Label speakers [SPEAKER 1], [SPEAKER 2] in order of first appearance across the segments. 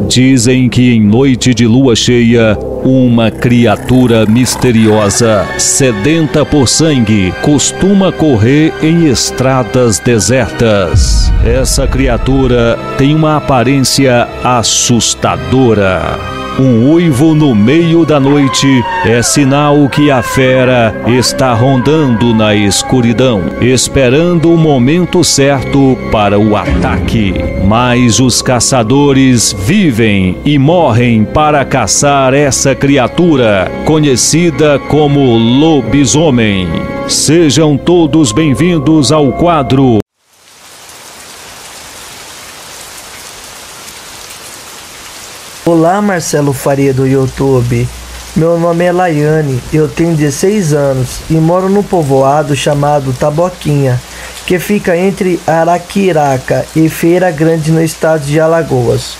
[SPEAKER 1] Dizem que em noite de lua cheia, uma criatura misteriosa, sedenta por sangue, costuma correr em estradas desertas. Essa criatura tem uma aparência assustadora. Um uivo no meio da noite é sinal que a fera está rondando na escuridão, esperando o momento certo para o ataque. Mas os caçadores vivem e morrem para caçar essa criatura, conhecida como lobisomem. Sejam todos bem-vindos ao quadro
[SPEAKER 2] Olá, Marcelo Faria do YouTube. Meu nome é Laiane, eu tenho 16 anos e moro num povoado chamado Taboquinha, que fica entre Araquiraca e Feira Grande no estado de Alagoas.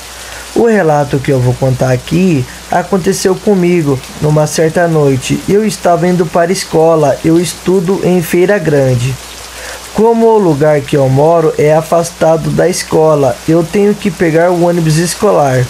[SPEAKER 2] O relato que eu vou contar aqui aconteceu comigo numa certa noite. Eu estava indo para a escola, eu estudo em Feira Grande. Como o lugar que eu moro é afastado da escola, eu tenho que pegar o ônibus escolar.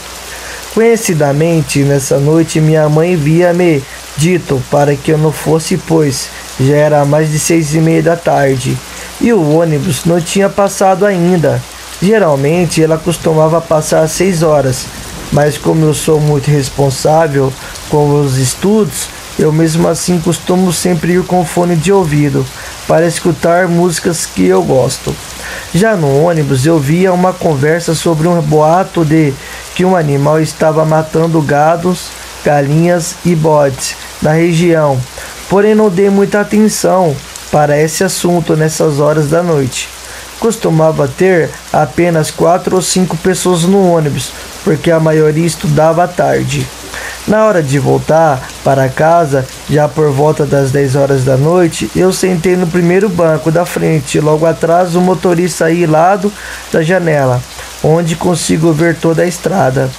[SPEAKER 2] Conhecidamente, nessa noite, minha mãe havia me dito para que eu não fosse, pois já era mais de 6:30 da tarde e o ônibus não tinha passado ainda. Geralmente, ela costumava passar às 6 horas, mas como eu sou muito responsável com os estudos, eu mesmo assim costumo sempre ir com fone de ouvido para escutar músicas que eu gosto. Já no ônibus eu via uma conversa sobre um boato de que um animal estava matando gados, galinhas e bodes na região, porém não dei muita atenção para esse assunto nessas horas da noite. Costumava ter apenas 4 ou 5 pessoas no ônibus, porque a maioria estudava à tarde. Na hora de voltar para casa, já por volta das 10 horas da noite, eu sentei no primeiro banco da frente, logo atrás o motorista aí lado da janela, onde consigo ver toda a estrada.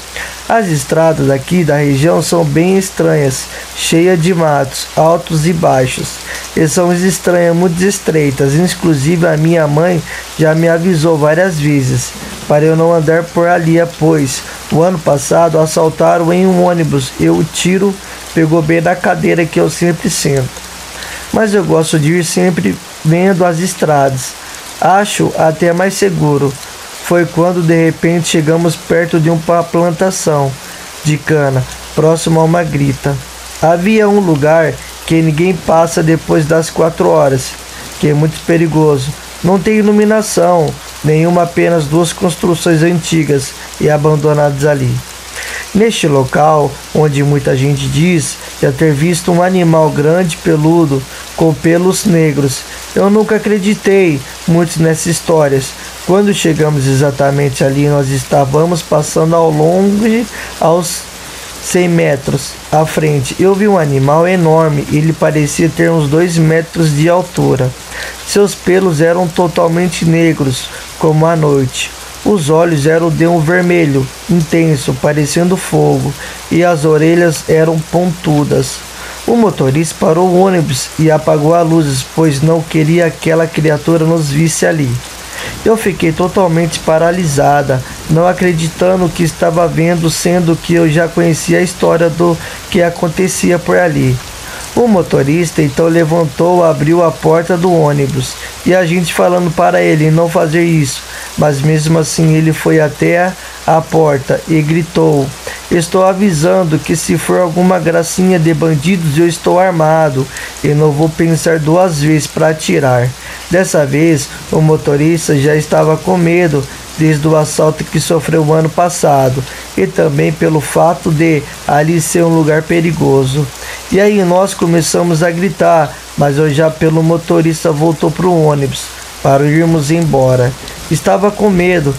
[SPEAKER 2] As estradas aqui da região são bem estranhas, cheias de matos, altos e baixos, e são estranhas, muito estreitas. Inclusive a minha mãe já me avisou várias vezes para eu não andar por ali, pois o ano passado assaltaram em um ônibus e o tiro pegou bem na cadeira que eu sempre sento. Mas eu gosto de ir sempre vendo as estradas, acho até mais seguro. Foi quando de repente chegamos perto de uma plantação de cana, próximo a uma grita. Havia um lugar que ninguém passa depois das 4 horas, que é muito perigoso. Não tem iluminação nenhuma, apenas 2 construções antigas e abandonadas ali. Neste local, onde muita gente diz já ter visto um animal grande peludo com pelos negros, eu nunca acreditei muito nessas histórias. Quando chegamos exatamente ali, nós estávamos passando ao longe aos 100 metros à frente. Eu vi um animal enorme, ele parecia ter uns 2 metros de altura. Seus pelos eram totalmente negros, como a noite. Os olhos eram de um vermelho intenso, parecendo fogo, e as orelhas eram pontudas. O motorista parou o ônibus e apagou as luzes, pois não queria que aquela criatura nos visse ali. Eu fiquei totalmente paralisada, não acreditando o que estava vendo, sendo que eu já conhecia a história do que acontecia por ali. O motorista então levantou, abriu a porta do ônibus e a gente falando para ele não fazer isso, mas mesmo assim ele foi até a porta e gritou: "Estou avisando que se for alguma gracinha de bandidos eu estou armado e não vou pensar 2 vezes para atirar." Dessa vez o motorista já estava com medo desde o assalto que sofreu o ano passado e também pelo fato de ali ser um lugar perigoso. E aí nós começamos a gritar, mas eu já pelo motorista voltou para o ônibus para irmos embora. Estava com medo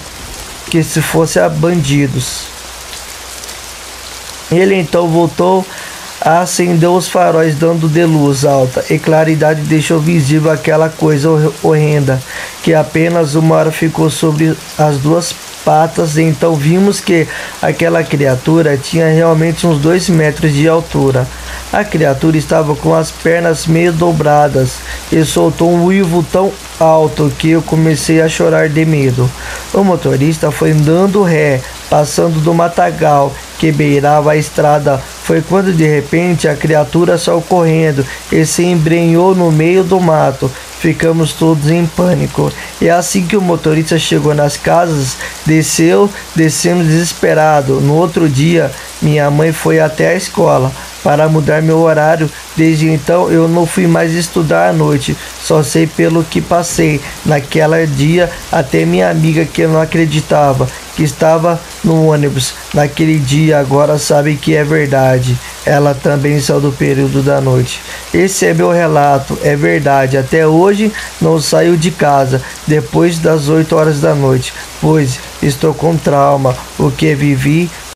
[SPEAKER 2] que se fosse a bandidos. Ele então voltou, acendeu os faróis dando de luz alta e claridade deixou visível aquela coisa horrenda que apenas uma hora ficou sobre as 2 patas. Então vimos que aquela criatura tinha realmente uns 2 metros de altura. A criatura estava com as pernas meio dobradas e soltou um uivo tão alto que eu comecei a chorar de medo. O motorista foi dando ré passando do matagal que beirava a estrada. Foi quando de repente a criatura saiu correndo e se embrenhou no meio do mato. Ficamos todos em pânico. E assim que o motorista chegou nas casas, descemos desesperado. No outro dia, minha mãe foi até a escola para mudar meu horário. Desde então eu não fui mais estudar à noite. Só sei pelo que passei naquele dia. Até minha amiga, que não acreditava que estava no ônibus naquele dia, agora sabe que é verdade. Ela também saiu do período da noite. Esse é meu relato, é verdade. Até hoje não saio de casa depois das 8 horas da noite, pois estou com trauma. O que vivi